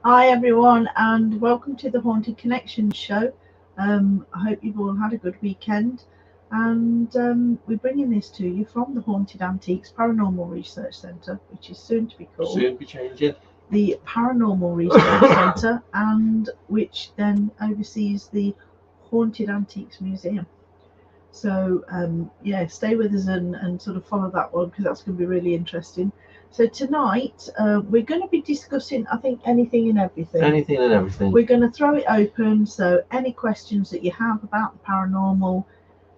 Hi everyone, and welcome to the Haunted Connections show. I hope you've all had a good weekend, and we're bringing this to you from the Haunted Antiques Paranormal Research Centre, which is soon to be called Soon be changing. the Paranormal Research Centre, and which then oversees the Haunted Antiques Museum. So yeah, stay with us and sort of follow that one because that's going to be really interesting. So tonight we're going to be discussing, I think, anything and everything. Anything and everything. We're going to throw it open. So any questions that you have about the paranormal,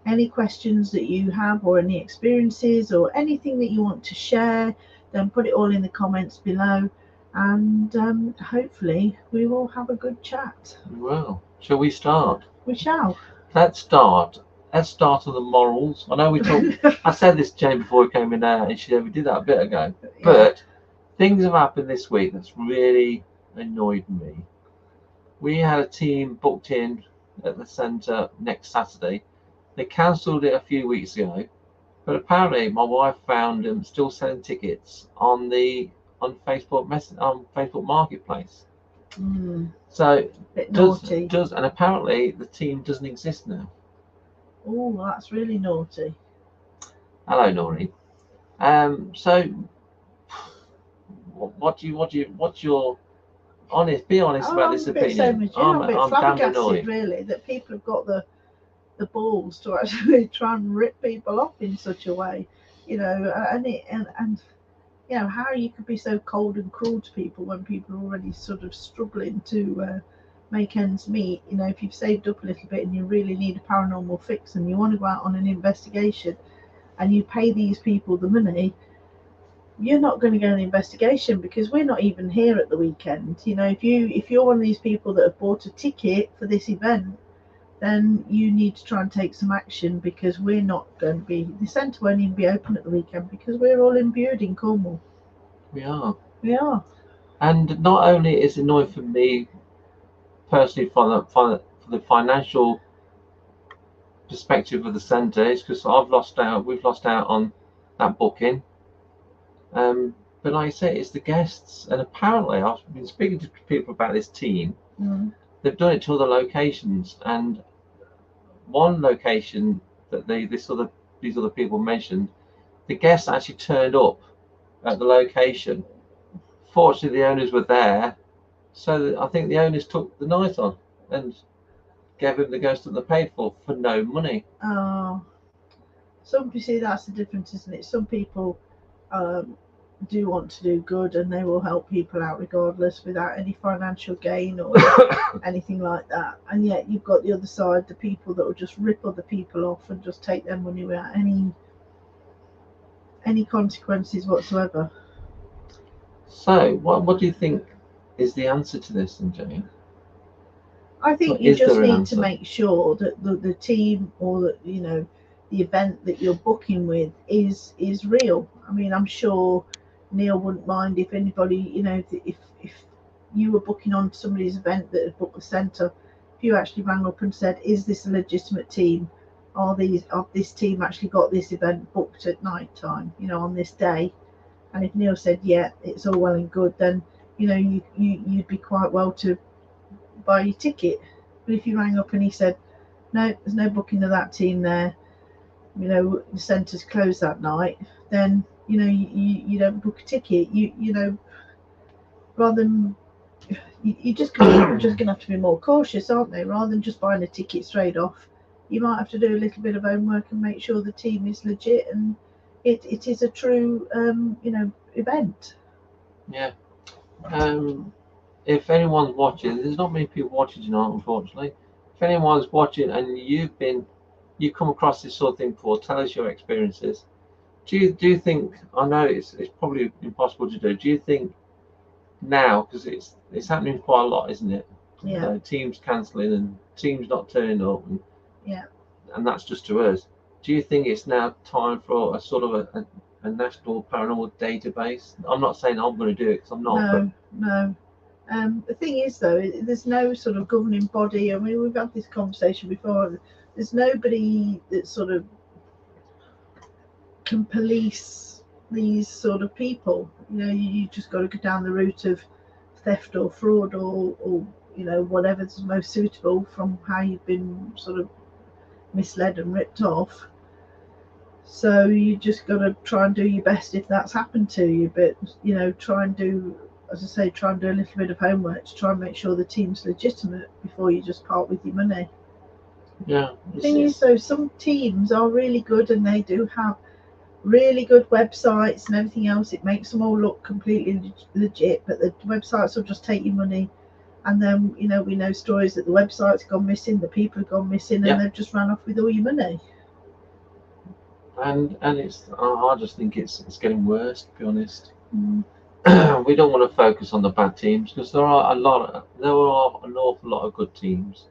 any questions that you have, or any experiences, or anything that you want to share, then put it all in the comments below, and hopefully we will have a good chat. Well, shall we start? We shall. Let's start. Let's start on the morals. I know we talked. I said this to Jane before we came in there, and she said we did that a bit ago. But things have happened this week that's really annoyed me. We had a team booked in at the centre next Saturday. They cancelled it a few weeks ago, but apparently my wife found them still selling tickets on Facebook Marketplace. So Bit does naughty. and apparently the team doesn't exist now. Oh, that's really naughty. Hello, Nori. So what's your honest? Be honest about this I'm a bit opinion. I'm a bit I'm damn flabbergasted, annoyed. really, that people have got the balls to actually try and rip people off in such a way, and how you could be so cold and cruel to people when people are already sort of struggling to make ends meet. If you've saved up a little bit and you really need a paranormal fix and you want to go out on an investigation and you pay these people the money, you're not going to get an investigation because we're not even here at the weekend. If you're one of these people that have bought a ticket for this event, then you need to try and take some action because we're not going to be. The centre won't even be open at the weekend because we're all imbued in Cornwall. We are. We are. And not only is it annoying for me personally for the financial perspective of the centre, it's because we've lost out on that booking. But like I say, it's the guests, and apparently I've been speaking to people about this team. They've done it to other locations, and one location that these other people mentioned, the guests actually turned up at the location. Fortunately, the owners were there, so I think the owners took the night on and gave them the ghost that they paid for no money. Oh, you see, that's the difference, isn't it? Some people um, do want to do good and they will help people out regardless without any financial gain or anything like that. And yet you've got the other side, the people that will just rip other people off and just take their money without any consequences whatsoever. So, what do you think is the answer to this, then, Jane? I think you just need to make sure that the team or the event that you're booking with is real. I mean, I'm sure Neil wouldn't mind if anybody, if you were booking on somebody's event that had booked the centre, if you actually rang up and said, "Is this a legitimate team? Are this team actually got this event booked at night time? On this day?" And if Neil said, "Yeah, it's all well and good," then you'd be quite well to buy your ticket. But if you rang up and he said, "No, there's no booking of that team there, the centre's closed that night," then you don't book a ticket. Rather than you just people just gonna have to be more cautious, aren't they? Rather than just buying a ticket straight off, you might have to do a little bit of homework and make sure the team is legit and it is a true event. Yeah. If anyone's watching, there's not many people watching tonight, unfortunately. If anyone's watching and you come across this sort of thing before, tell us your experiences. Do you think? I know it's probably impossible to do. Do you think now, because it's happening quite a lot, isn't it? Yeah. Teams cancelling and teams not turning up, Yeah. and that's just to us. Do you think it's now time for a sort of a national paranormal database? I'm not saying I'm going to do it because I'm not. No, no. The thing is, though, there's no sort of governing body. I mean, we've had this conversation before. There's nobody that sort of can police these sort of people. You just got to go down the route of theft or fraud or you know, whatever's most suitable from how you've been sort of misled and ripped off. So you just got to try and do your best if that's happened to you. But you know, try and do, as I say, try and do a little bit of homework to try and make sure the team's legitimate before you just part with your money. Yeah. The thing is, though, some teams are really good and they do have really good websites and everything else. It makes them all look completely legit, but the websites will just take your money. And then, you know, we know stories that the website's gone missing, the people have gone missing, and they've just run off with all your money. And it's, I just think it's getting worse, to be honest. Mm. We don't want to focus on the bad teams because there are an awful lot of good teams.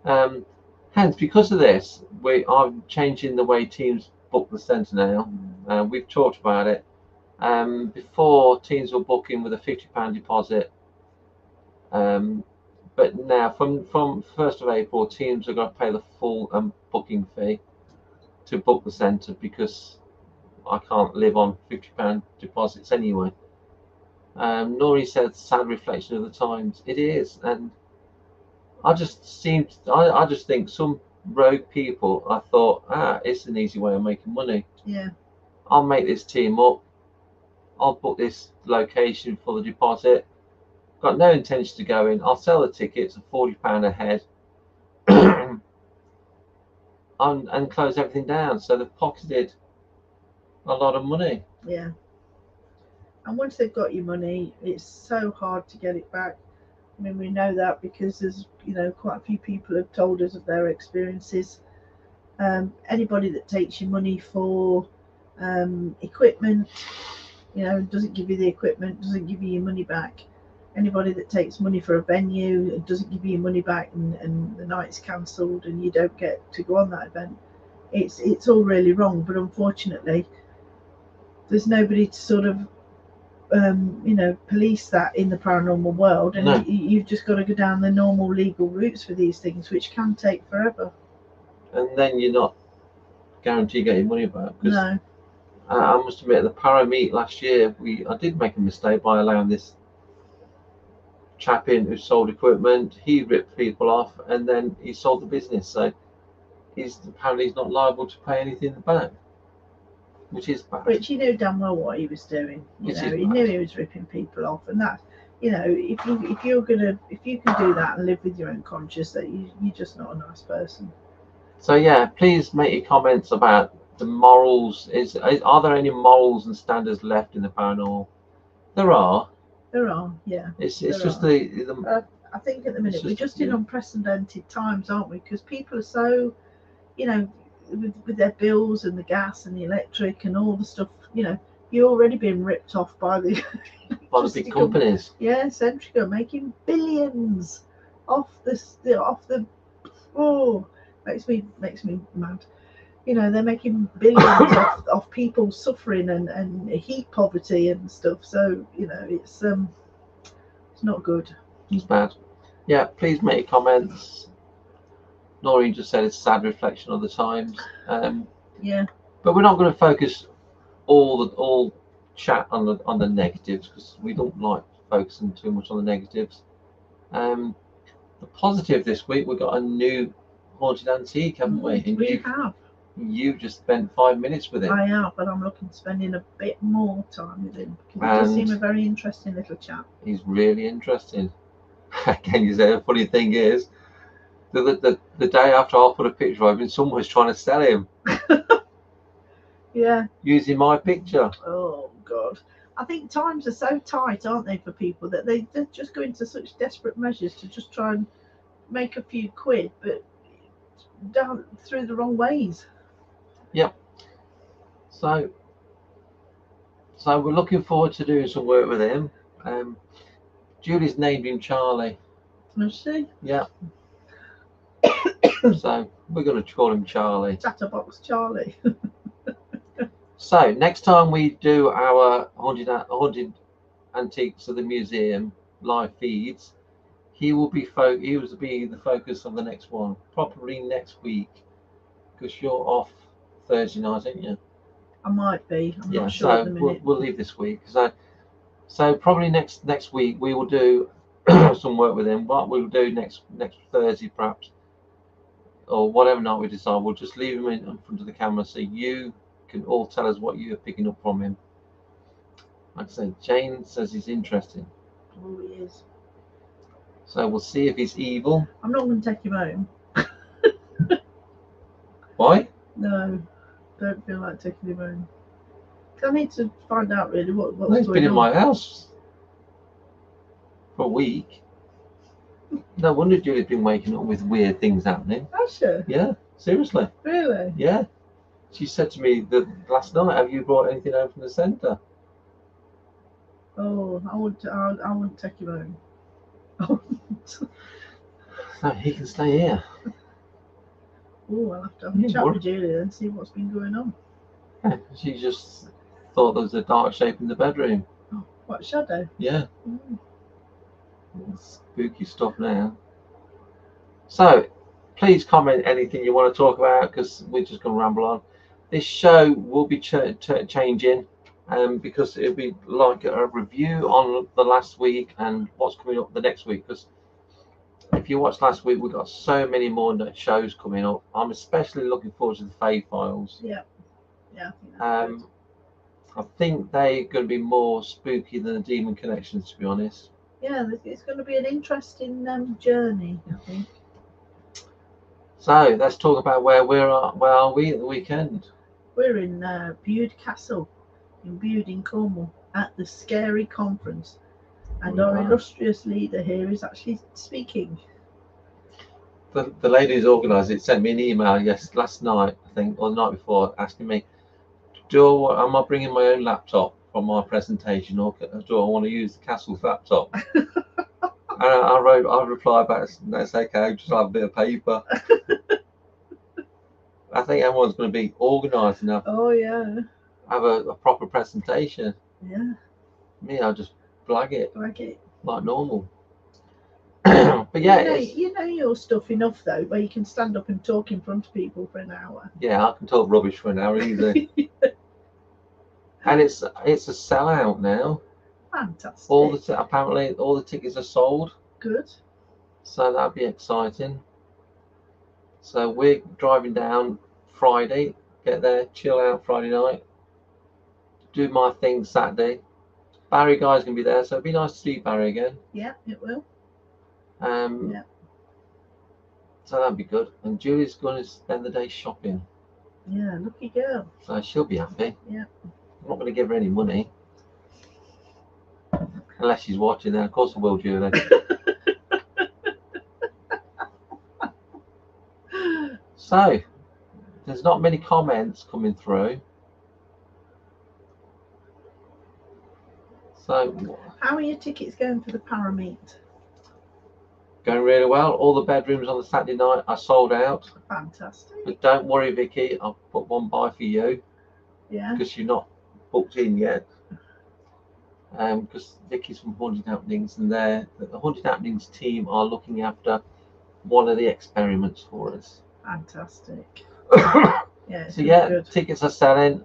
Hence, because of this, we are changing the way teams book the centre now. We've talked about it. Before, teams were booking with a £50 deposit. But now, from 1st of April, teams are going to pay the full booking fee to book the centre because I can't live on £50 deposits anyway. Nori said, "Sad reflection of the times." It is, and I just think some rogue people. I thought, it's an easy way of making money. Yeah. I'll make this team up. I'll book this location for the deposit. Got no intention to go in. I'll sell the tickets at £40 a head, and close everything down. So they've pocketed a lot of money. Yeah. And once they've got your money, it's so hard to get it back. I mean, we know that because there's, you know, quite a few people have told us of their experiences. Anybody that takes your money for equipment, you know, doesn't give you the equipment, doesn't give you your money back. Anybody that takes money for a venue and doesn't give you your money back, and the night's cancelled and you don't get to go on that event, it's all really wrong. But unfortunately, there's nobody to sort of you know, police that in the paranormal world, and No. you've just got to go down the normal legal routes for these things, which can take forever. And then you're not guaranteed getting money back. No. I must admit, the Para Meet last year, I did make a mistake by allowing this chap in who sold equipment. He ripped people off, and then he sold the business. So apparently he's not liable to pay anything back, which is bad. Which he knew damn well what he was doing. You know, he knew he was ripping people off, and that, you know, if you can do that and live with your own conscience, that you're just not a nice person. So yeah, please make your comments about the morals. Are there any morals and standards left in the paranormal? There are. There are, yeah. It's just the I think at the minute we're just in unprecedented times, aren't we? Because people are so, you know, with their bills and the gas and the electric and all the stuff, you know, you're already being ripped off by the big companies. Yeah, Centrica making billions off the makes me mad. You know, they're making billions off people suffering and heat poverty and stuff. So, you know, it's not good. It's bad. Yeah, please make your comments. Noreen just said it's a sad reflection of the times. Yeah. But we're not going to focus all chat on the negatives, because we don't like focusing too much on the negatives. The positive this week, we've got a new haunted antique, haven't we? And we have. You just spent 5 minutes with him. I have, but I'm looking to spending a bit more time with him, because he does seem a very interesting little chap. He's really interesting. Again, you say the funny thing is, the day after I put a picture of him, someone was trying to sell him. Yeah. Using my picture. Oh God. I think times are so tight, aren't they, for people, that they're just going to such desperate measures to just try and make a few quid, but down through the wrong ways. Yep. So we're looking forward to doing some work with him. Julie's named him Charlie. Let's see. Yeah. So we're going to call him Charlie. Chatterbox Charlie. So next time we do our haunted antiques of the museum live feeds, he will be the focus of the next one, probably next week, because you're off Thursday night, aren't you? I might be. I'm not sure so at the minute. We'll leave this week. So So probably next week we will do some work with him. What we'll do next Thursday perhaps, or whatever night we decide, we'll just leave him in front of the camera so you can all tell us what you're picking up from him. Like I say, Jane says he's interesting. Oh, he is. So we'll see if he's evil. I'm not going to take him home. Why? No, don't feel like taking him home. I need to find out really what's going on. He's been in my house for a week. No wonder Julie's been waking up with weird things happening. Has she? Yeah, seriously. Really? Yeah. She said to me that last night, have you brought anything home from the centre? Oh, I wouldn't take him home. No, he can stay here. Oh, I'll have to have a chat with Julia and see what's been going on. Yeah, she just thought there was a dark shape in the bedroom. Oh, what, shadow? Yeah. Spooky stuff now. So, please comment anything you want to talk about because we're just going to ramble on. This show will be changing because it'll be like a review on the last week and what's coming up the next week. Because if you watched last week, we've got so many more shows coming up. I'm especially looking forward to the Fae Files. Yeah. Yeah, I think that's good. I think they're going to be more spooky than the Demon Connections, to be honest. Yeah, it's going to be an interesting journey, I think. So let's talk about where are we at the weekend? We're in Bude Castle in Bude in Cornwall at the Scary Conference, and our illustrious leader here is actually speaking. The lady who's organised it sent me an email last night, I think, or the night before, asking me, am I bringing my own laptop for my presentation, or do I want to use the Castle's laptop? And I replied back, that's okay, just have a bit of paper. I think everyone's going to be organised enough. Oh, yeah. Have a proper presentation. Yeah. Me, I'll just blag it. Like normal. But yeah. You know your stuff enough, though, where you can stand up and talk in front of people for an hour. Yeah, I can talk rubbish for an hour easy. And it's a sellout now. Fantastic. Apparently all the tickets are sold. Good. So that'll be exciting. So we're driving down Friday, get there, chill out Friday night, do my thing Saturday. Barry Guy's gonna be there, so it'd be nice to see Barry again. Yeah, it will. Yeah. So that'd be good. And Julie's going to spend the day shopping. Yeah, lucky girl. So she'll be happy. Yeah. I'm not going to give her any money. Unless she's watching, then of course I will, Julie. So, there's not many comments coming through. So, how are your tickets going for the Parameet? Going really well. All the bedrooms on the Saturday night are sold out. Fantastic. But don't worry, Vicky, I'll put one by for you. Yeah. Because you're not booked in yet. Because Vicky's from Haunted Happenings, and the Haunted Happenings team are looking after one of the experiments for us. Fantastic. Yeah. So yeah, good. Tickets are selling.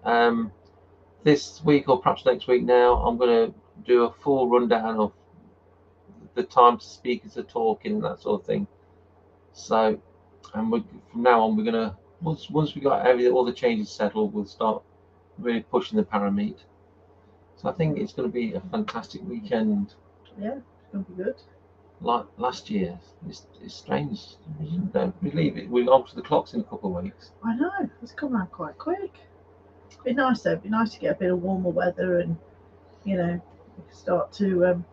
This week or perhaps next week now, I'm going to do a full rundown of the times the speakers are talking and that sort of thing. So, and from now on, we're going to once we got all the changes settled, we'll start really pushing the Parameet. So I think it's going to be a fantastic weekend. Yeah, it's going to be good. Like last year, it's strange. You don't believe it. We're on to the clocks in a couple of weeks. I know, it's come around quite quick. It'd be nice though. It'd be nice to get a bit of warmer weather and, start to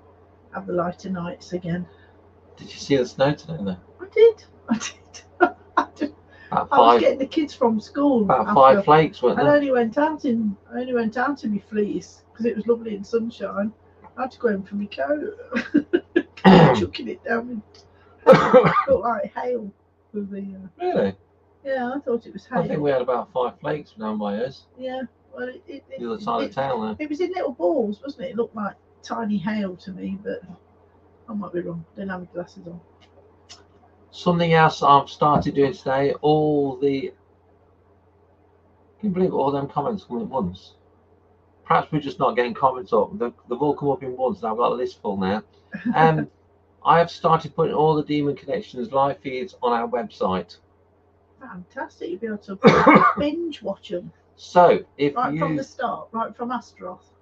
have the lighter nights again. Did you see the snow today though? I did. I was getting the kids from school. About 5 flakes, weren't there? I only went out in my fleece because it was lovely in sunshine. I had to go in for my coat. Chucking it down. It looked like hail. Really? Yeah, I thought it was hail. I think we had about 5 flakes down by us. Yeah, well, the other side of town there. It was in little balls, wasn't it? It looked like tiny hail to me, but I might be wrong. Didn't have my glasses on. Something else I've started doing today, can you believe all them comments come at once? perhaps we're just not getting comments up. They've all come up in once, and I've got a list full now. I have started putting all the Demon Connections live feeds on our website. Fantastic! You'll be able to binge watch them. So if right from the start, right from Astaroth.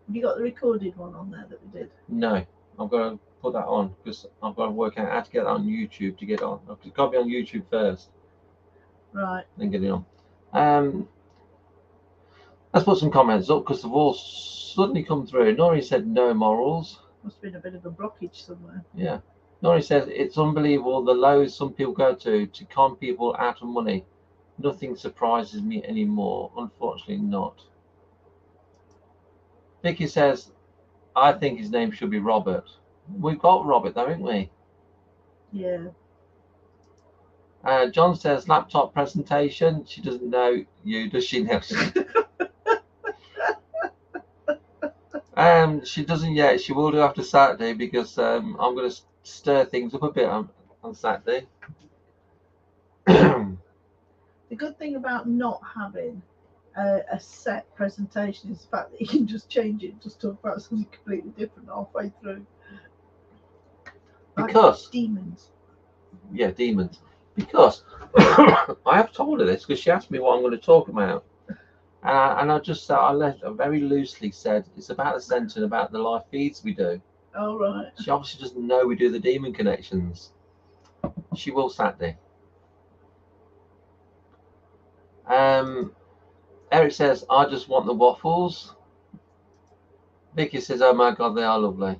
Have you got the recorded one on there that we did? No, I've got to put that on because I've got to work out how to get that on YouTube to get on. It's got to be on YouTube first. Right. Then get it on. Let's put some comments up because they've all suddenly come through. Nori said no morals. Must have been a bit of a blockage somewhere. Yeah. Nori says it's unbelievable the lows some people go to con people out of money. Nothing surprises me anymore. Unfortunately not. Vicky says, I think his name should be Robert. We've got Robert though, haven't we? Yeah. John says laptop presentation. She doesn't know you, does she now? She doesn't yet. She will do after Saturday because I'm going to stir things up a bit on Saturday. The good thing about not having a set presentation is the fact that you can just change it, just talk about something completely different halfway through. Because like demons. Yeah, demons. Because I have told her this because she asked me what I'm going to talk about. And I left very loosely said it's about the centre and about the live feeds we do. Oh, right. She obviously doesn't know we do the Demon Connections. She will Saturday. Eric says, I just want the waffles. Vicky says, oh my God, they are lovely.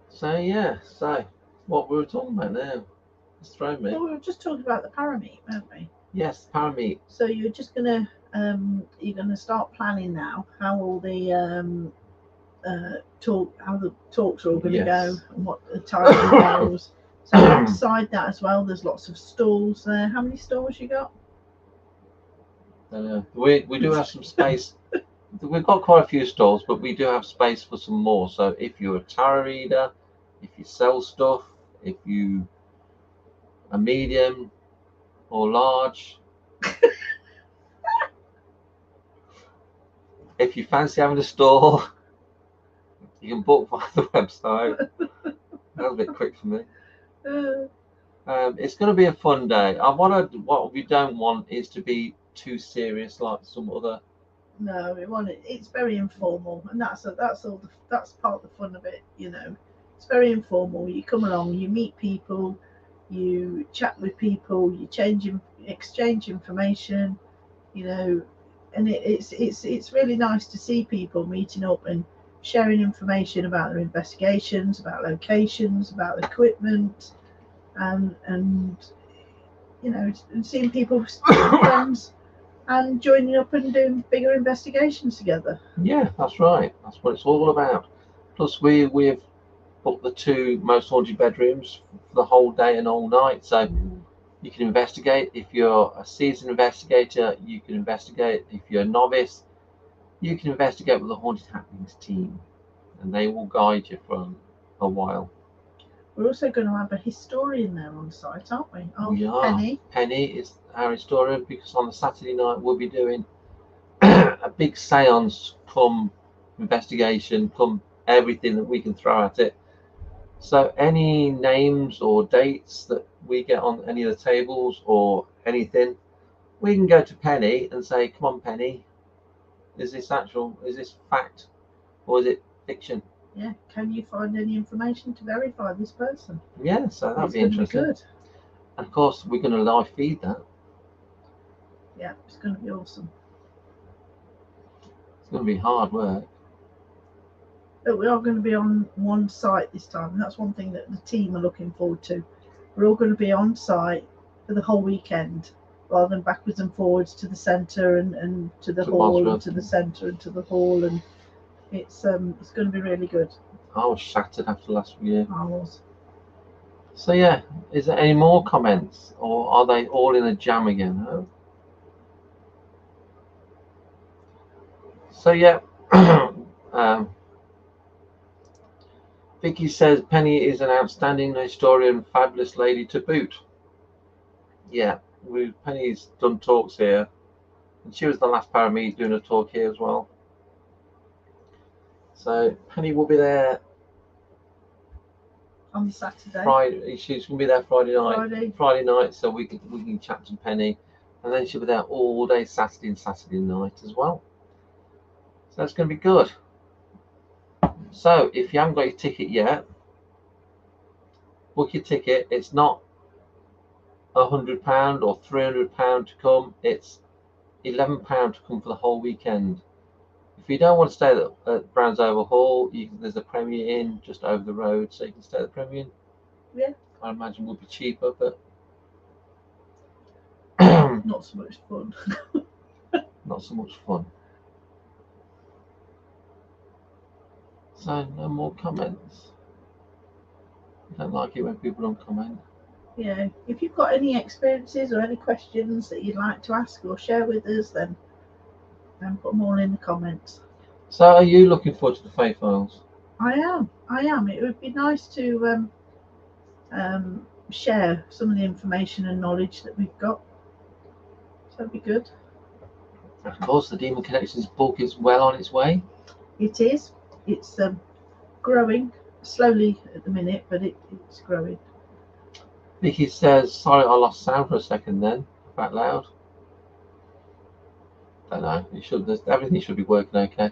So, yeah, so what we were talking about now. It's thrown me. Well, we were just talking about the parameet, weren't we? Yes, parameet. So you're just gonna start planning now how all the how the talks are all gonna go and what the time goes. So alongside that as well, there's lots of stalls there. How many stalls you got? We do have some space. We've got quite a few stalls, but we do have space for some more. So if you're a tarot reader, if you sell stuff, if you are medium or large, if you fancy having a stall, you can book via the website. That was a bit quick for me. It's going to be a fun day. What we don't want is to be too serious like some other. No, we want it. It's very informal, and that's part of the fun of it. You know, it's very informal. You come along, you meet people, you chat with people, you exchange information. You know, and it's really nice to see people meeting up and sharing information about their investigations, about locations, about equipment, and you know, and seeing people's friends and joining up and doing bigger investigations together. Yeah, that's right. That's what it's all about. Plus, we've booked the 2 most haunted bedrooms for the whole day and all night, so you can investigate. If you're a seasoned investigator, you can investigate. If you're a novice, you can investigate with the Haunted Happenings team, and they will guide you for a while. We're also going to have a historian there on site, aren't we? We are. Penny. Penny is our historian because on the Saturday night we'll be doing a big seance, come investigation, come everything that we can throw at it. So any names or dates that we get on any of the tables or anything, we can go to Penny and say, come on, Penny, is this fact or is it fiction? Yeah, can you find any information to verify this person? Yeah, so that'd be interesting. Be good. And of course, we're going to live feed that. Yeah, it's going to be awesome. It's going to be hard work. But we are going to be on one site this time, and that's one thing that the team are looking forward to. We're all going to be on site for the whole weekend, rather than backwards and forwards to the centre and to the hall, and to the centre and to the hall, and it's going to be really good. I was shattered after last year. I was. So yeah, is there any more comments, or are they all in a jam again? Oh. So yeah, Vicky says Penny is an outstanding historian, fabulous lady to boot. Yeah, Penny's done talks here And she was the last parameet doing a talk here as well. So Penny will be there on Saturday. Friday. She's going to be there Friday night, so we can chat to Penny, and then she'll be there all day Saturday and Saturday night as well. So that's going to be good. So if you haven't got your ticket yet, book your ticket. It's not £100 or £300 to come. It's £11 to come for the whole weekend. If you don't want to stay at Browns Hall, there's a Premier Inn just over the road, so you can stay at the Premier Inn. Yeah. I imagine will be cheaper, but not so much fun. Not so much fun. So no more comments. I don't like it when people don't comment. Yeah, if you've got any experiences or any questions that you'd like to ask or share with us, then put them all in the comments. So are you looking forward to the Fae Files? I am. It would be nice to share some of the information and knowledge that we've got. So that'd be good. Of course, the Demon Connections book is well on its way. It is. It's growing slowly at the minute, but it's growing. Vicky says, sorry I lost sound for a second then, that loud. Don't know, everything should be working okay.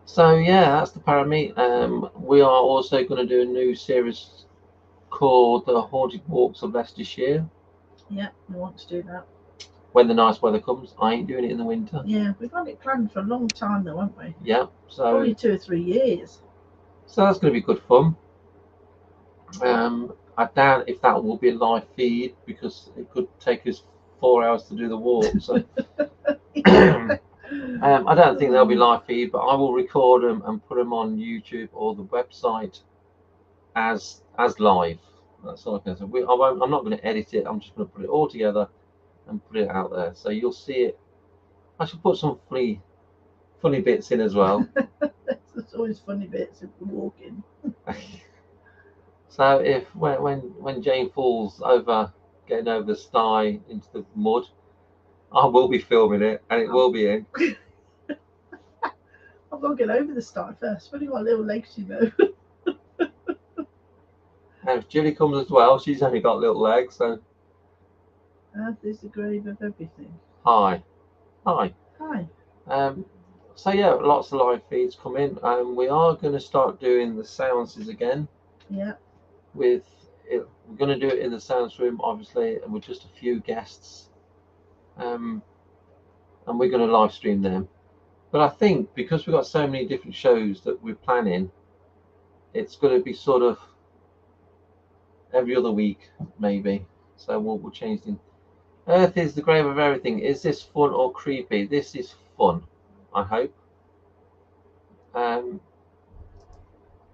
So yeah, that's the Parameet. We are also going to do a new series called The Haunted Walks of Leicestershire. Yeah, we want to do that. When the nice weather comes. I ain't doing it in the winter. Yeah, we've had it planned for a long time though, haven't we? Yeah, so probably 2 or 3 years. So that's going to be good fun. I doubt if that will be a live feed because it could take us 4 hours to do the walk. So I don't think there'll be live feed, but I will record them and put them on YouTube or the website as live. That's all I can say. I'm not going to edit it. I'm just going to put it all together and put it out there, so you'll see it. I should put some funny bits in as well. There's always funny bits if we're walking. So when Jane falls over, getting over the sty into the mud, I will be filming it, and it will be in. I've got to get over the sty first. I've only got little legs, you know. And if Julie comes as well, she's only got little legs, so. Earth is the grave of everything. Hi. So yeah, lots of live feeds come in, and we are going to start doing the seances again. Yeah. We're going to do it in the seance room, obviously, and with just a few guests. And we're going to live stream them. But I think because we've got so many different shows that we're planning, it's going to be sort of every other week, maybe. So we'll change things. Earth is the grave of everything. Is this fun or creepy? This is fun, I hope.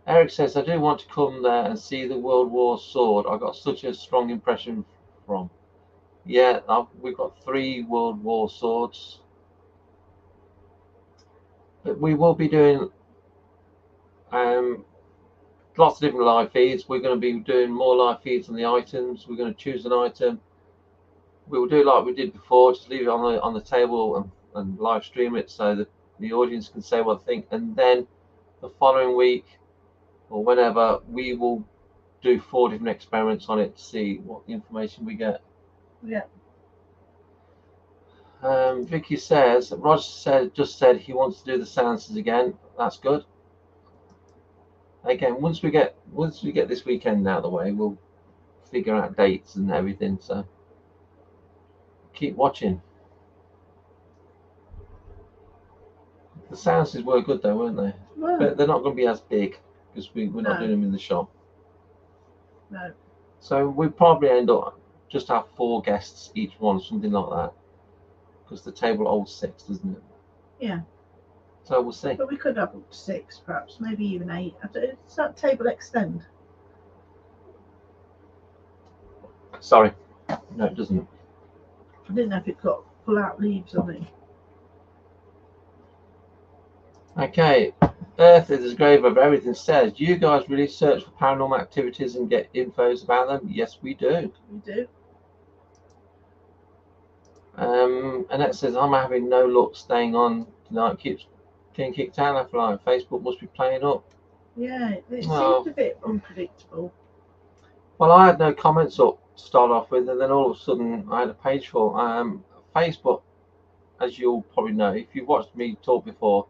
Eric says, I do want to come there and see the World War sword. I got such a strong impression from. Yeah, we've got 3 World War swords. But we will be doing lots of different live feeds. We're going to be doing more live feeds on the items. We're going to choose an item. We will do like we did before, just leave it on the table and live stream it so that the audience can say what they think. And then the following week or whenever, we will do 4 different experiments on it to see what information we get. Yeah. Vicky says, Roger just said he wants to do the seances again. That's good. Again, once we get this weekend out of the way, we'll figure out dates and everything. So keep watching. The seances were good though, weren't they? Well, but they're not going to be as big because we're not doing them in the shop. No. So we probably end up just have 4 guests each one, something like that, because the table holds 6, doesn't it? Yeah. So we'll see. But we could have up to 6, perhaps, maybe even 8. Does that table extend? Sorry, no, it doesn't. I didn't know if it got pull-out leaves on it. Okay, Earth is the grave of everything says, do you guys really search for paranormal activities and get infos about them? Yes, we do. We do. Annette says, I'm having no luck staying on tonight. Keeps getting kicked out left and right. Facebook must be playing up. Yeah, it seemed a bit unpredictable. Well, I had no comments up to start off with, and then all of a sudden I had a page full. Facebook, as you'll probably know, if you've watched me talk before,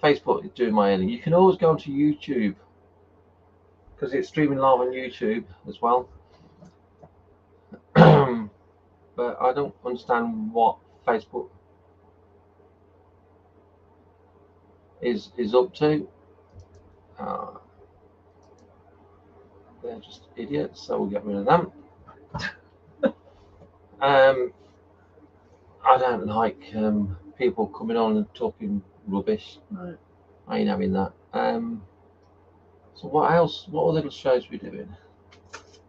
Facebook is doing my editing. You can always go onto YouTube because it's streaming live on YouTube as well. But I don't understand what Facebook is up to. They're just idiots, so we'll get rid of them. I don't like people coming on and talking rubbish. Right. I ain't having that. So what else? What other little shows are we doing?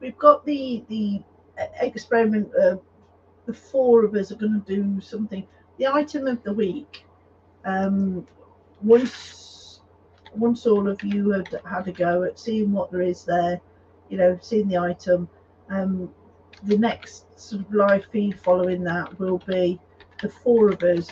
We've got the experiment. The four of us are going to do something. The item of the week. Once all of you had a go at seeing what there is there, seeing the item. The next sort of live feed following that will be the four of us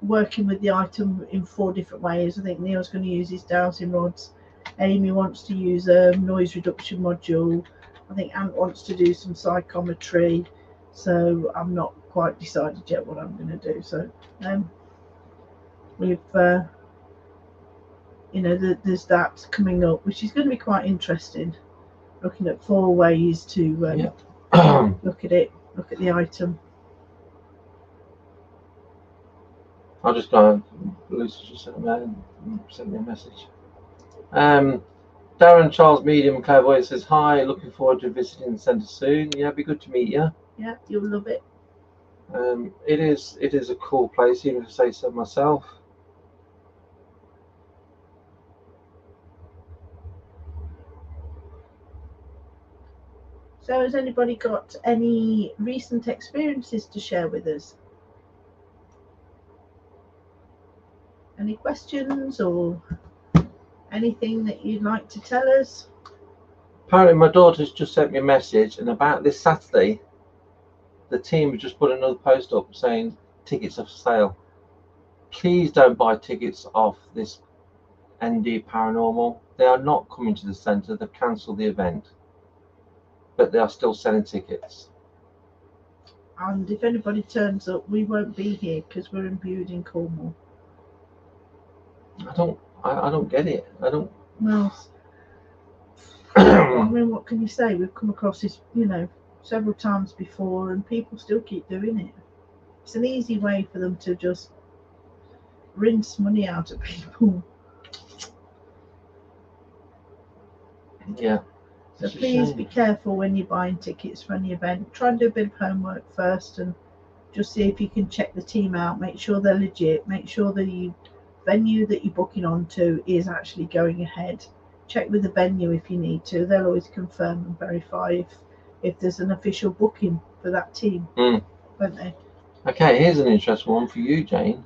working with the item in 4 different ways. I think Neil's going to use his dowsing rods. Amy wants to use a noise reduction module. I think Ant wants to do some psychometry. So I'm not quite decided yet what I'm going to do. So we've there's that coming up, which is going to be quite interesting. Looking at 4 ways to look at it, look at the item. I'll just go. Lucy just sent me a message. Darren Charles Medium Clairvoyant says, hi, looking forward to visiting the centre soon. Yeah, it'd be good to meet you. Yeah, you'll love it. It is a cool place, even to say so myself. So has anybody got any recent experiences to share with us? Any questions or anything that you'd like to tell us? Apparently my daughter's just sent me a message, and about this Saturday the team have just put another post up saying tickets are for sale. Please don't buy tickets off this ND Paranormal. They are not coming to the centre. They've cancelled the event, but they are still selling tickets. And if anybody turns up, we won't be here because we're imbued in Cornwall. I don't get it. I don't. Well, I mean, what can you say? We've come across this, several times before, and people still keep doing it. It's an easy way for them to just rinse money out of people. Yeah. So please be careful when you're buying tickets for any event. Try and do a bit of homework first and just see if you can check the team out, make sure they're legit, make sure the venue that you're booking onto is actually going ahead. Check with the venue if you need to. They'll always confirm and verify if there's an official booking for that team, won't they? Okay, here's an interesting one for you, Jane.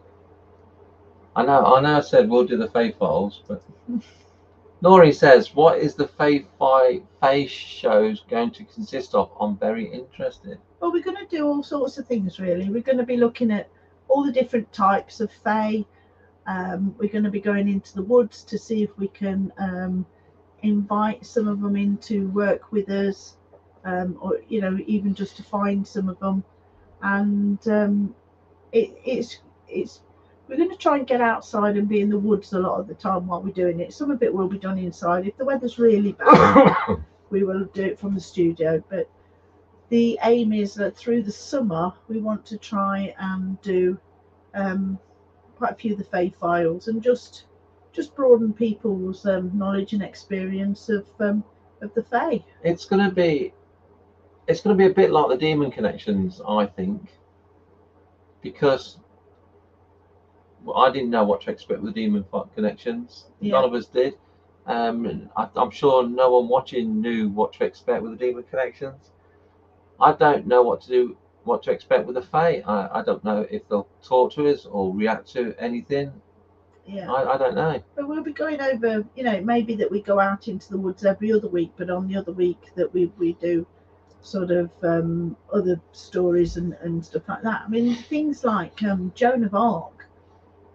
I know I said we'll do the Fae Files, but Nori says, what is the Fae shows going to consist of? I'm very interested. Well, we're going to do all sorts of things, really. We're going to be looking at all the different types of Fae. We're going to be going into the woods to see if we can invite some of them in to work with us, or even just to find some of them. And it's we're going to try and get outside and be in the woods a lot of the time while we're doing it. Some of it will be done inside. If the weather's really bad, we will do it from the studio. But the aim is that through the summer, we want to try and do quite a few of the Fae Files and just broaden people's knowledge and experience of the Fae. It's going to be a bit like the Demon Connections, I think, because I didn't know what to expect with the Demon Connections. Yeah. None of us did. I'm sure no one watching knew what to expect with the Demon Connections. I don't know what to expect with the Fae. I don't know if they'll talk to us or react to anything. Yeah. I don't know. But we'll be going over, it may be that we go out into the woods every other week, but on the other week that we do sort of other stories and stuff like that. I mean, things like Joan of Arc.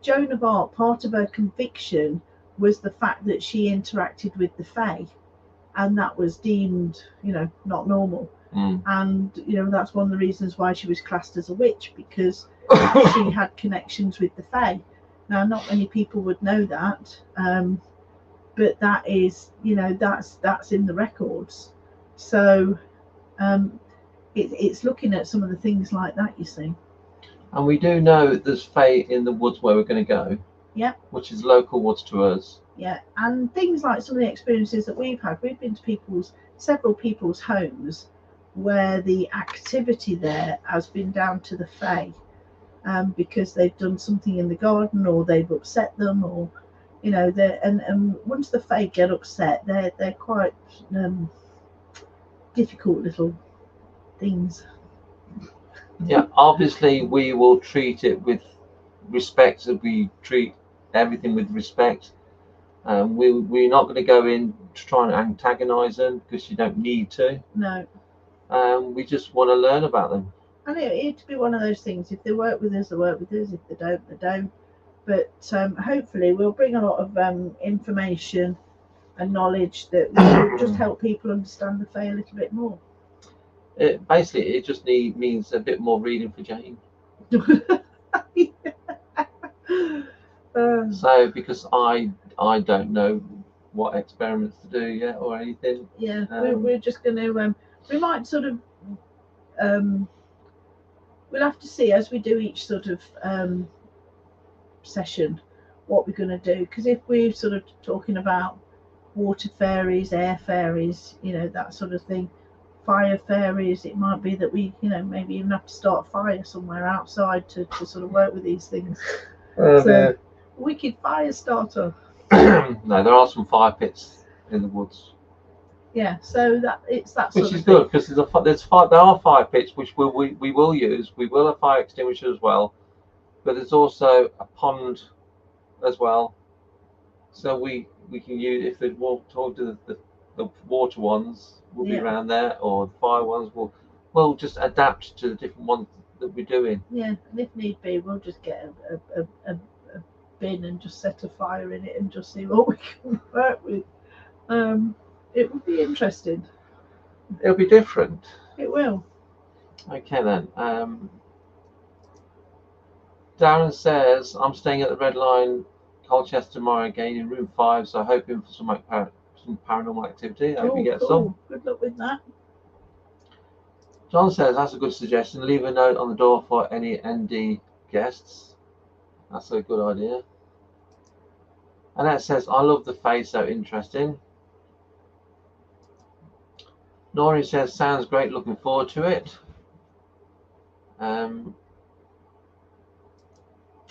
Joan of Arc, part of her conviction was the fact that she interacted with the Fae, and that was deemed, not normal. And that's one of the reasons why she was classed as a witch, because she had connections with the Fae. Now, not many people would know that, but that is, that's in the records. So it's looking at some of the things like that, you see. And we do know there's Fae in the woods where we're going to go. Yeah. Which is local woods to us. Yeah, and things like some of the experiences that we've had. We've been to several people's homes where the activity there has been down to the Fae, because they've done something in the garden, or they've upset them, or and once the Fae get upset, they're quite difficult little things. Yeah, obviously we will treat it with respect, as we treat everything with respect. We're not going to go in to try and antagonise them, because you don't need to. No. We just want to learn about them. And it'd be one of those things. If they work with us, they work with us. If they don't, they don't. But hopefully we'll bring a lot of information and knowledge that will just help people understand the Fae a little bit more. It just means a bit more reading for Jane. So because I don't know what experiments to do yet or anything. Yeah, we're just going to we might sort of we'll have to see as we do each sort of session what we're going to do, because if we're sort of talking about water fairies, air fairies, that sort of thing, fire fairies, it might be that we maybe even have to start a fire somewhere outside to sort of work with these things. So, wicked fire starter. No, there are some fire pits in the woods. Yeah, so it's that which sort is of good, because there are fire pits which we will use. We will have fire extinguishers as well, but there's also a pond as well, so we can use, if the water ones will be around there, or the fire ones we'll just adapt to the different ones that we're doing. Yeah, and if need be, we'll just get a bin and just set a fire in it and just see what we can work with. It would be interesting. It'll be different. It will. Okay then. Darren says, I'm staying at the Red Lion Colchester tomorrow again in room 5, so hoping for some paranormal activity. I hope you get some. Good luck with that. John says, that's a good suggestion. Leave a note on the door for any ND guests. That's a good idea. Annette says, I love the face, so interesting. Noreen says, sounds great, looking forward to it.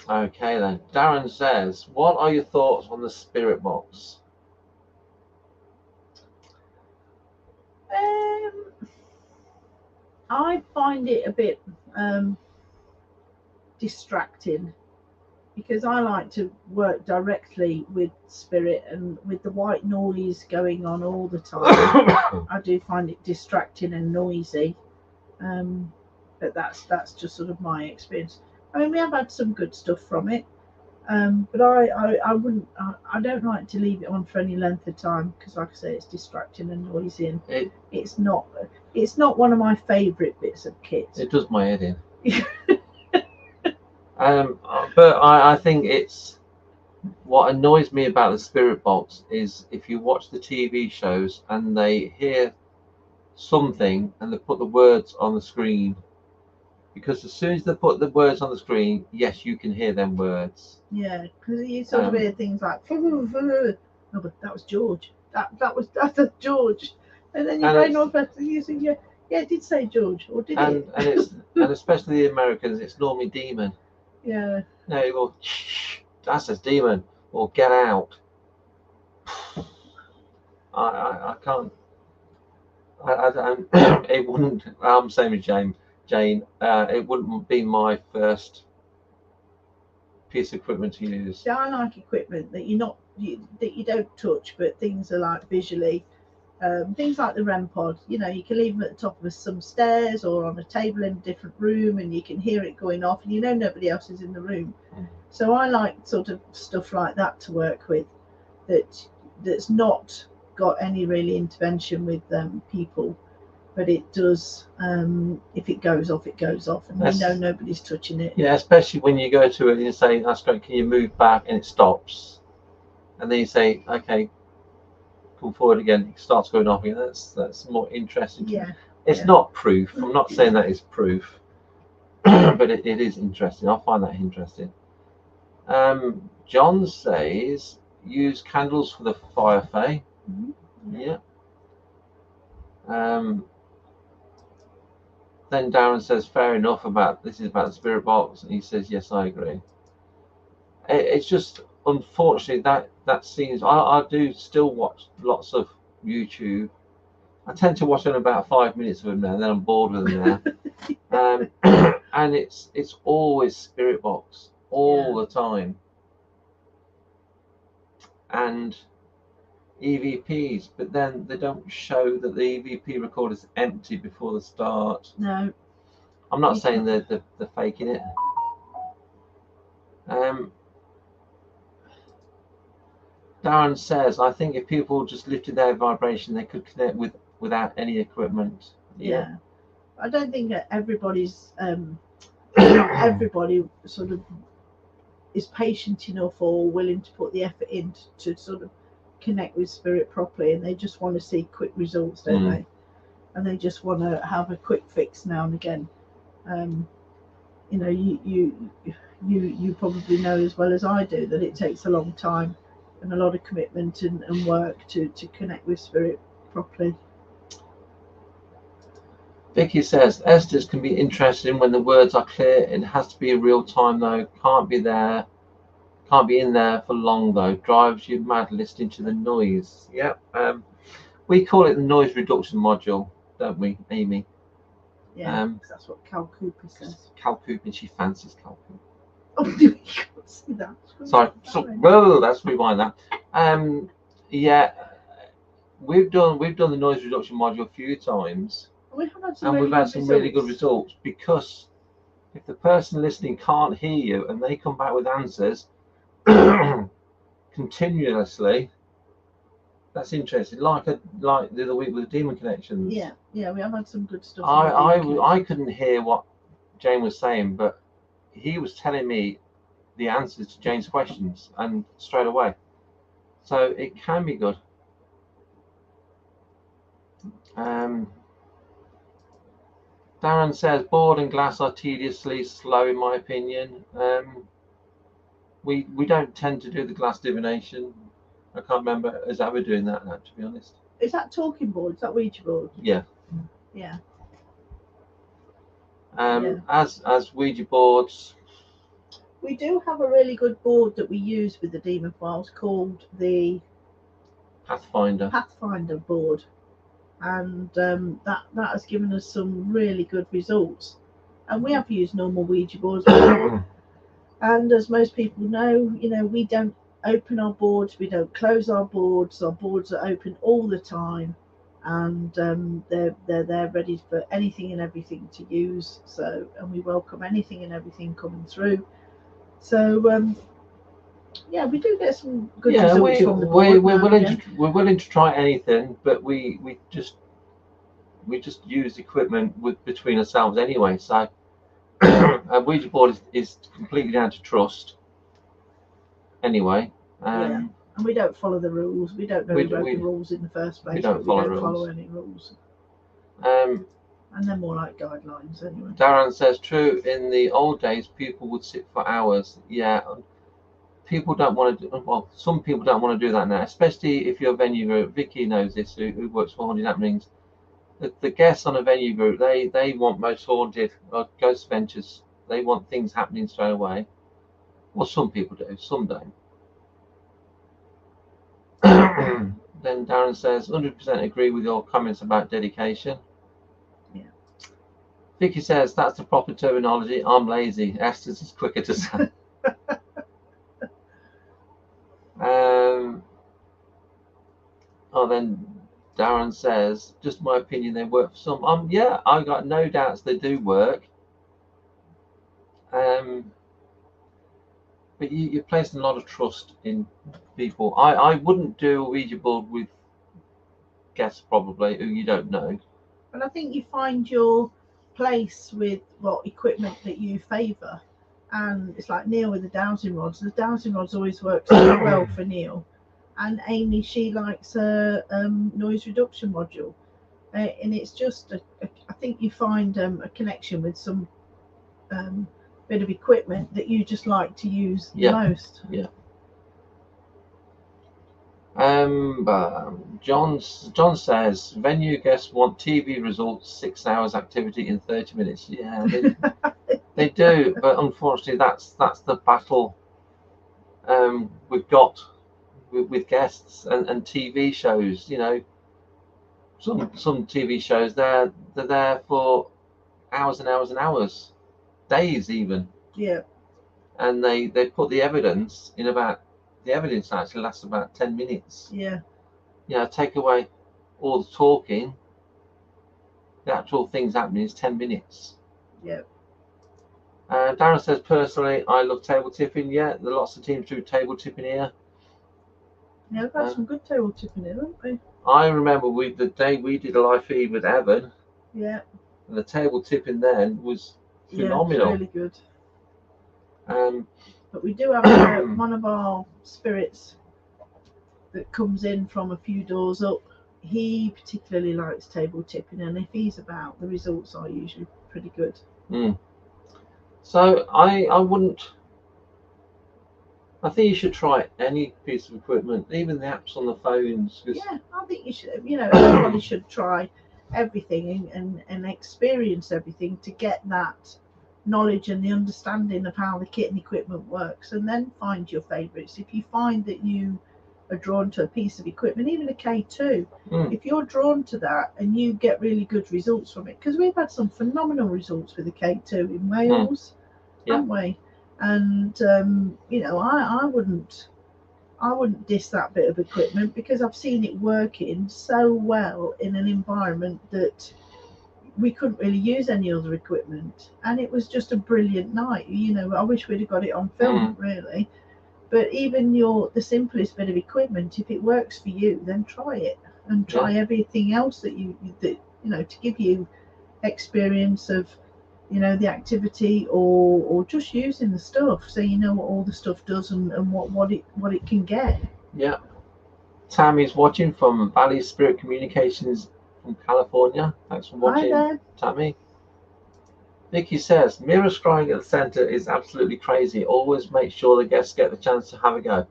Okay then. Darren says, what are your thoughts on the spirit box? I find it a bit distracting, because I like to work directly with spirit, and with the white noise going on all the time, I do find it distracting and noisy. But that's just sort of my experience. I mean, we have had some good stuff from it, but I wouldn't. I don't like to leave it on for any length of time, because, like I say, it's distracting and noisy, and it's not one of my favourite bits of kit. It does my head in. But I think it's what annoys me about the spirit box is if you watch the TV shows and they hear something and they put the words on the screen, because as soon as they put the words on the screen, yes, you can hear them words. Yeah, because you sort of hear things like, no, but that was George. That's George. And then your brain all you think, yeah, it did say George, or did it? And especially the Americans, it's normally demon. Yeah. No, you go, shh, that says demon, or get out. I can't. It wouldn't. I'm same as Jane. It wouldn't be my first piece of equipment to use. Yeah, I like equipment that you don't touch, but things are like visually Things like the REM pod, you know, you can leave them at the top of some stairs or on a table in a different room, and you can hear it going off, and you know nobody else is in the room. So I like sort of stuff like that to work with, that's not got any really intervention with people, but it does. If it goes off, it goes off, and you know nobody's touching it. Yeah, especially when you go to it and you say, "That's great. Can you move back?" and it stops, and then you say, "Okay, come forward again." It starts going off again. That's more interesting. Yeah. It's not proof. I'm not saying that is proof, but it is interesting. I find that interesting. John says, use candles for the fire, Faye. Yeah. Then Darren says, fair enough about this is about the spirit box, and he says, yes, I agree. It's just unfortunately that seems I do still watch lots of YouTube. I tend to watch only about 5 minutes of them now, and then I'm bored with them now. And it's always spirit box all the time. And EVPs, but then they don't show that the EVP recorder is empty before the start. No. I'm not saying they're faking it. Darren says, I think if people just lifted their vibration, they could connect without any equipment. Yeah. I don't think that everybody's not everybody sort of is patient enough or willing to put the effort in to sort of connect with spirit properly, and they just want to see quick results, don't they? And they just want to have a quick fix now and again. You know, you probably know as well as I do that it takes a long time and a lot of commitment and work to connect with spirit properly. Vicky says, Estes can be interesting when the words are clear. It has to be real time though. Can't be in there for long though. Drives you mad listening to the noise. Yep. We call it the noise reduction module, don't we, Amy? Yeah, that's what Cal Cooper says. Cal Cooper, she fancies Cal Cooper. Oh, you can't see that. Sorry, whoa, let's rewind that. Yeah, we've done the noise reduction module a few times, we've had some really good results, because if the person listening can't hear you and they come back with answers continuously, that's interesting. Like the other week with the demon connections. Yeah, we have had some good stuff. I couldn't hear what Jane was saying, but he was telling me the answers to Jane's questions and straight away. So it can be good. Darren says board and glass are tediously slow in my opinion. We don't tend to do the glass divination. I can't remember us ever doing that now, to be honest. Is that talking board? Is that Ouija board? Yeah. Yeah. As Ouija boards, we do have a really good board that we use with the demon files called the Pathfinder board, and that has given us some really good results. And we have used normal Ouija boards before. And as most people know, you know, we don't open our boards, we don't close our boards. Our boards are open all the time, and they're there ready for anything and everything to use. So, and we welcome anything and everything coming through. So yeah, we do get some good results from the board. We're willing to try anything, but we just use equipment between ourselves anyway. So a Ouija board is completely down to trust. Anyway. And we don't follow the rules. We don't know who wrote the rules in the first place. We don't follow any rules. And they're more like guidelines anyway. Darren says, true, in the old days, people would sit for hours. Yeah, people don't want to do, well, some people don't want to do that now, especially if you're a venue group. Vicky knows this, who works for Haunted Happenings. The guests on a venue group, they want most haunted or ghost ventures. They want things happening straight away. Well, some people do, some don't. Then Darren says, 100% agree with your comments about dedication. Yeah. Vicky says, that's the proper terminology. I'm lazy. Esther's is quicker to say. Then Darren says, just my opinion, they work for some. Yeah, I've got no doubts they do work. But you're placing a lot of trust in people. I wouldn't do a Ouija board with guests probably who you don't know. And I think you find your place with what equipment that you favour. And it's like Neil with the dowsing rods. The dowsing rods always work so well for Neil. And Amy, she likes a noise reduction module. And it's just, I think you find a connection with some bit of equipment that you just like to use the most. Yeah. John says venue guests want TV results, 6 hours activity in 30 minutes. Yeah, they do, but unfortunately that's the battle we've got with guests and TV shows. You know, some TV shows they're there for hours and hours and hours, days even. Yeah. And they put the evidence in about. The evidence actually lasts about 10 minutes. Yeah. You know, take away all the talking, the actual things happening is 10 minutes. Yeah. Darren says, personally, I love table tipping. Yeah, there are lots of teams do table tipping here. Yeah, we've had some good table tipping here, haven't we? I remember the day we did a live feed with Evan. Yeah. And the table tipping then was phenomenal. Yeah, really good. But we do have one of our spirits that comes in from a few doors up. He particularly likes table tipping, and if he's about, the results are usually pretty good. So I wouldn't. I think you should try any piece of equipment, even the apps on the phones. Yeah, I think you should. You know, everybody should try everything and experience everything to get that knowledge and the understanding of how the kit and equipment works, and then find your favourites. If you find that you are drawn to a piece of equipment, even a K2, if you're drawn to that and you get really good results from it, because we've had some phenomenal results with the K2 in Wales, haven't we? And you know, I wouldn't diss that bit of equipment because I've seen it working so well in an environment that we couldn't really use any other equipment, and it was just a brilliant night. You know, I wish we'd have got it on film, really. But even the simplest bit of equipment, if it works for you, then try it and try everything else that you know, to give you experience of, you know, the activity or just using the stuff, so you know what all the stuff does and what it can get. Yeah. Tammy's watching from Valley Spirit Communications from California. Thanks for watching. Hi there, Tammy. Vicky says, mirror scrying at the centre is absolutely crazy. Always make sure the guests get the chance to have a go.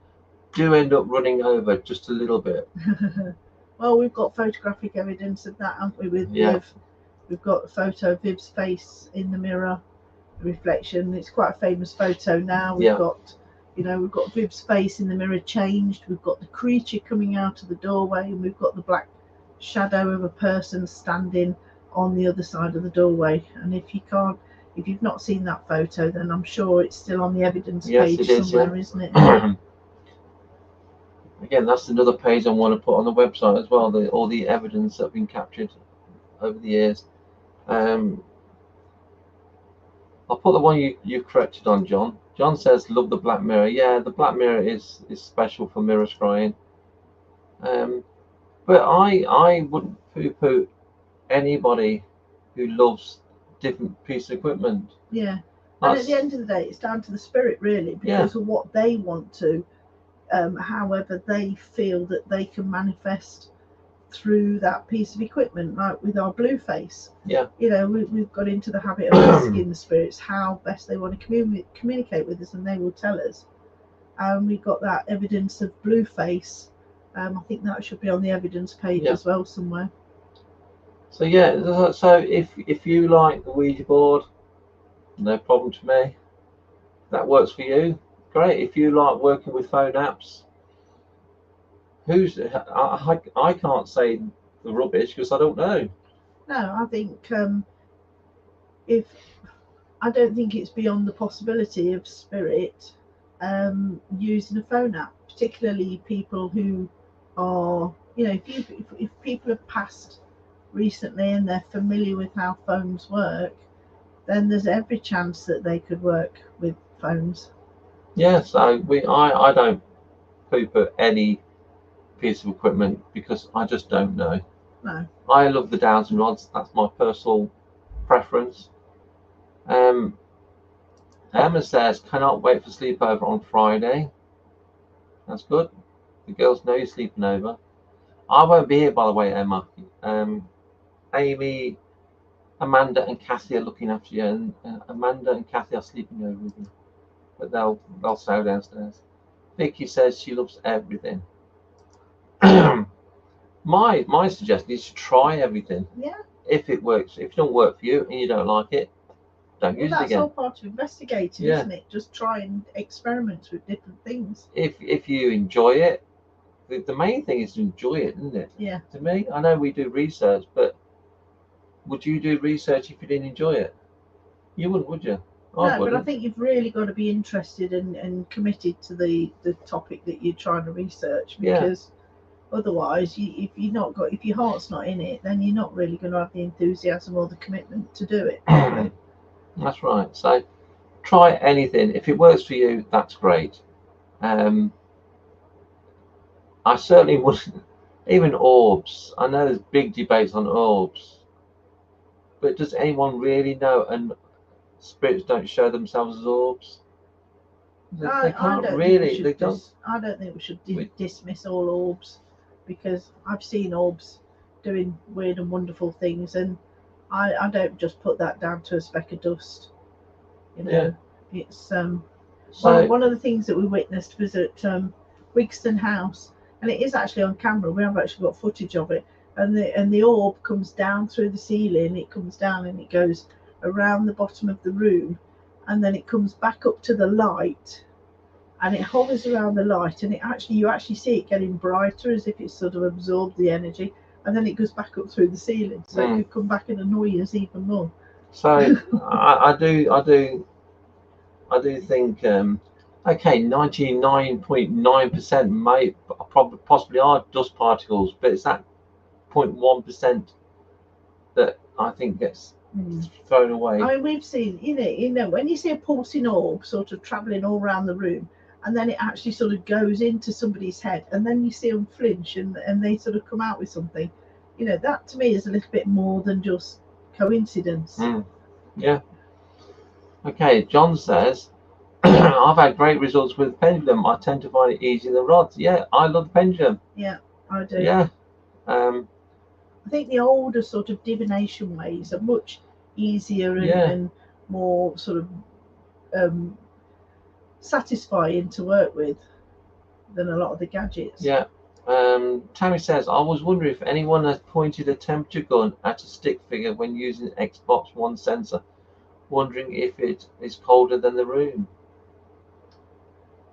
Do end up running over just a little bit. Well, we've got photographic evidence of that, haven't we? With Viv, we've got a photo of Viv's face in the mirror, reflection. It's quite a famous photo now. We've got, you know, we've got Viv's face in the mirror changed. We've got the creature coming out of the doorway, and we've got the black shadow of a person standing on the other side of the doorway. And if you've not seen that photo, then I'm sure it's still on the evidence page somewhere, isn't it? Again, that's another page I want to put on the website as well. All the evidence that have been captured over the years. I'll put the one you corrected on, John. John says, love the black mirror. Yeah, the black mirror is special for mirror scrying. But I wouldn't poo-poo anybody who loves different piece of equipment. Yeah. And at the end of the day, it's down to the spirit, really, because of what they want to, however they feel that they can manifest through that piece of equipment, like with our blue face. Yeah. You know, we've got into the habit of asking the spirits how best they want to communicate with us, and they will tell us. And we've got that evidence of blue face. I think that should be on the evidence page as well somewhere. So yeah, so if you like the Ouija board, no problem to me. If that works for you, great. If you like working with phone apps, I can't say the rubbish because I don't know. No, I think I don't think it's beyond the possibility of spirit using a phone app, particularly people who are you know, if people have passed recently and they're familiar with how phones work, then there's every chance that they could work with phones. Yeah, so I don't poo-poo any piece of equipment because I just don't know. No. I love the dowsing rods. That's my personal preference. Emma says, cannot wait for sleepover on Friday. That's good. The girls know you're sleeping over. I won't be here, by the way, Emma. Amy, Amanda, and Kathy are looking after you, and Amanda and Kathy are sleeping over with you. But they'll stay downstairs. Vicky says she loves everything. my suggestion is to try everything. Yeah. If it works, if it don't work for you and you don't like it, don't use it again. That's all part of investigating, isn't it? Just trying experiments with different things. If you enjoy it, the main thing is to enjoy it, isn't it? Yeah. To me, I know we do research, but would you do research if you didn't enjoy it? You wouldn't, would you? No, but I think you've really got to be interested and committed to the topic that you're trying to research, because otherwise, if your heart's not in it, then you're not really going to have the enthusiasm or the commitment to do it. That's right. So try anything. If it works for you, that's great. I certainly wouldn't. Even orbs. I know there's big debates on orbs, but does anyone really know? And spirits don't show themselves as orbs. They can't really. They don't. I don't think we should dismiss all orbs, because I've seen orbs doing weird and wonderful things, and I don't just put that down to a speck of dust. You know, it's one of the things that we witnessed was at Wigston House, and it is actually on camera. We have actually got footage of it, and the orb comes down through the ceiling. It comes down and it goes around the bottom of the room, and then it comes back up to the light, and it hovers around the light, and you actually see it getting brighter, as if it's sort of absorbed the energy, and then it goes back up through the ceiling, so it could come back and annoy us even more. So I do think okay, 99.9% may possibly are dust particles, but it's that 0.1% that I think gets thrown away. I mean, we've seen, you know, when you see a pulsing orb sort of travelling all around the room, and then it actually sort of goes into somebody's head, and then you see them flinch, and they sort of come out with something. You know, that to me is a little bit more than just coincidence. Yeah. Okay, John says, I've had great results with pendulum. I tend to find it easier than rods. Yeah, I love the pendulum. Yeah, I do. Yeah. I think the older sort of divination ways are much easier and more sort of satisfying to work with than a lot of the gadgets. Yeah. Tammy says, I was wondering if anyone has pointed a temperature gun at a stick figure when using Xbox One sensor, wondering if it is colder than the room.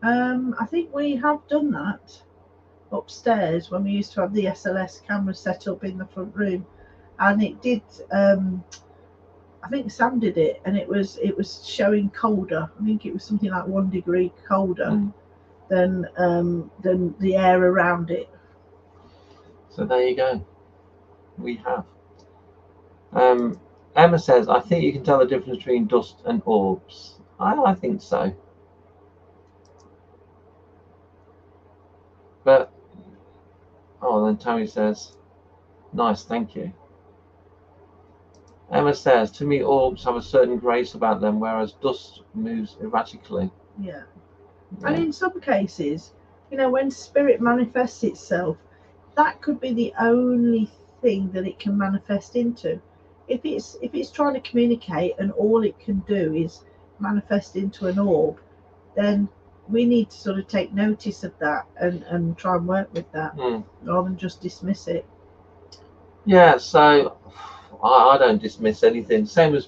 I think we have done that upstairs when we used to have the SLS camera set up in the front room, and it did. I think Sam did it, and it was showing colder. I think it was something like 1 degree colder than the air around it. So there you go. We have. Emma says, I think you can tell the difference between dust and orbs. I think so. But, then Tammy says, nice, thank you. Emma says, to me, orbs have a certain grace about them, whereas dust moves erratically. Yeah. And in some cases, you know, when spirit manifests itself, that could be the only thing that it can manifest into. If it's trying to communicate and all it can do is manifest into an orb, then we need to sort of take notice of that and try and work with that rather than just dismiss it. Yeah, so I don't dismiss anything. Same as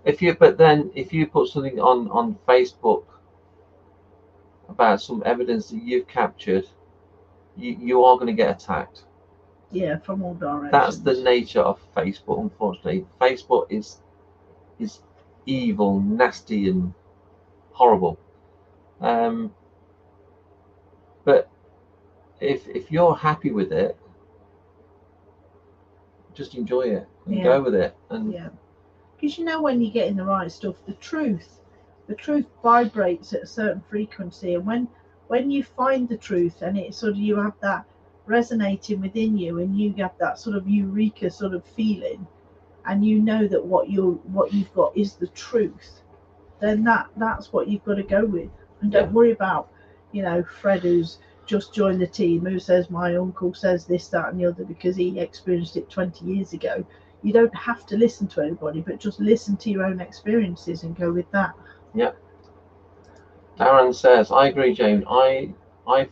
if you put something on Facebook about some evidence that you've captured, you are going to get attacked. Yeah, from all directions. That's the nature of Facebook, unfortunately. Facebook is evil, nasty, and horrible. But if you're happy with it, just enjoy it and go with it. And because when you're getting the right stuff, the truth vibrates at a certain frequency, and when you find the truth and it sort of, you have that resonating within you, and you have that sort of eureka sort of feeling, and that what you've got is the truth, then that's what you've got to go with. And don't worry about Fred, who's just joined the team, who says my uncle says this, that and the other, because he experienced it 20 years ago. You don't have to listen to anybody, but just listen to your own experiences and go with that. Yeah. Darren says, I agree, Jane. I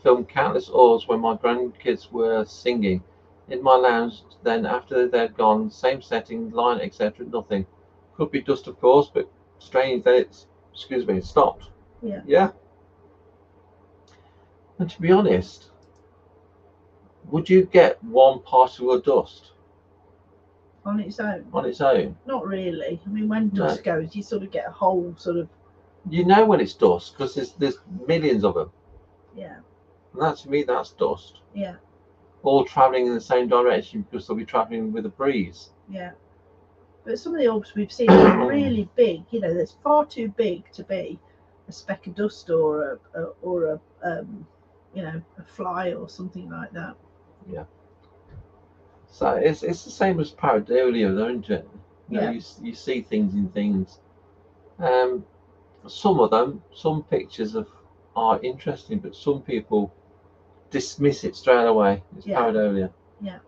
filmed countless hours when my grandkids were singing in my lounge. Then after they're gone, same setting, line, etc. Nothing. Could be dust, of course, but strange that it stopped. Yeah. And to be honest, would you get one particle of dust on its own? On its own? Not really. I mean, when dust goes, you sort of get a whole sort of. When it's dust, because there's millions of them. Yeah. And that, to me, that's dust. Yeah. All travelling in the same direction, because they'll be travelling with a breeze. Yeah. But some of the orbs we've seen are really big. That's far too big to be a speck of dust or a fly or something like that. Yeah. So it's the same as pareidolia, isn't it? You see things in things. Some pictures are interesting, but some people dismiss it straight away. It's pareidolia. Yeah.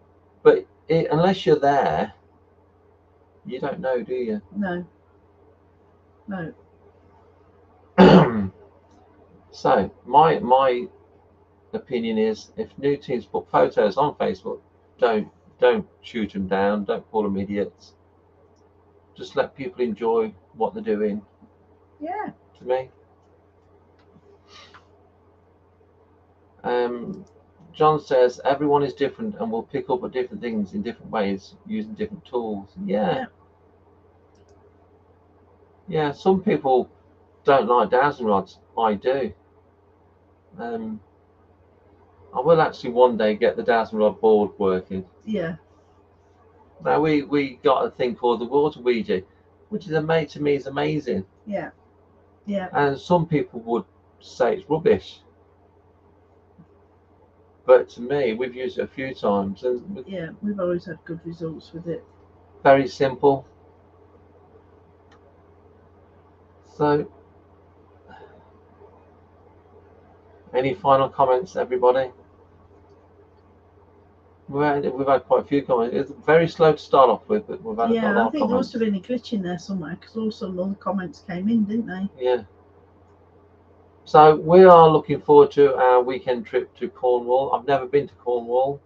But unless you're there, you don't know, do you? No. So my opinion is, if new teams put photos on Facebook, don't shoot them down. Don't call them idiots. Just let people enjoy what they're doing. Yeah. To me. John says everyone is different and will pick up at different things in different ways using different tools. Yeah. Some people don't like dowsing rods. I do. I will actually one day get the dowsing rod board working. Yeah. Now we got a thing called the water Ouija, which is amazing. Yeah. Yeah. And some people would say it's rubbish. But to me, we've used it a few times, and we've always had good results with it. Very simple. So, any final comments, everybody? We've had quite a few comments. It's very slow to start off with, but we've had a lot of comments. I think there must have been a glitch in there somewhere, because also a lot of comments came in, didn't they? Yeah. So we are looking forward to our weekend trip to Cornwall. I've never been to Cornwall.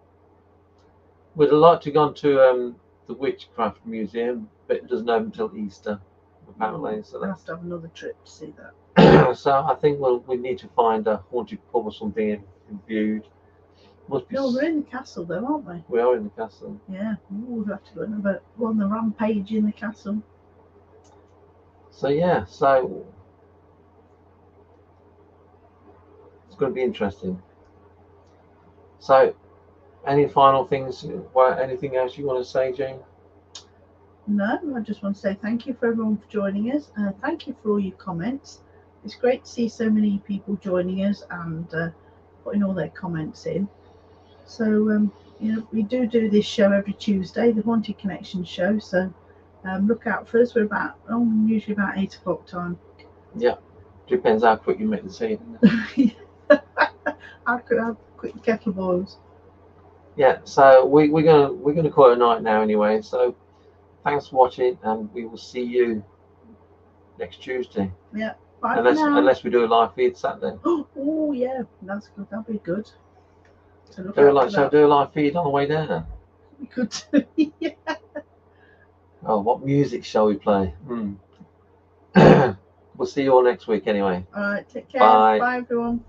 We'd like to go to the Witchcraft Museum, but it doesn't open until Easter, apparently. So we'll have to have another trip to see that. So I think we need to find a haunted pub or something in Bude. Must be. No, we're in the castle though, aren't we? We are in the castle. Yeah, we'll have to go on the rampage in the castle. So it's going to be interesting. So, any final things? Anything else you want to say, Jane? No, I just want to say thank you for everyone for joining us. Thank you for all your comments. It's great to see so many people joining us and putting all their comments in. So, we do this show every Tuesday, the Haunted Connection show. So, look out for us. We're usually about 8 o'clock time. Yeah, depends how quick you make the tea. How quick the kettle boils. Yeah, so we're gonna call it a night now anyway. So, thanks for watching, and we will see you next Tuesday. Yeah. Bye unless we do a live feed Saturday. Oh yeah, that's good. That'll be good. Shall do a live feed on the way down? We could do. Yeah. Oh, what music shall we play? We'll see you all next week anyway. All right, take care. Bye. Bye everyone.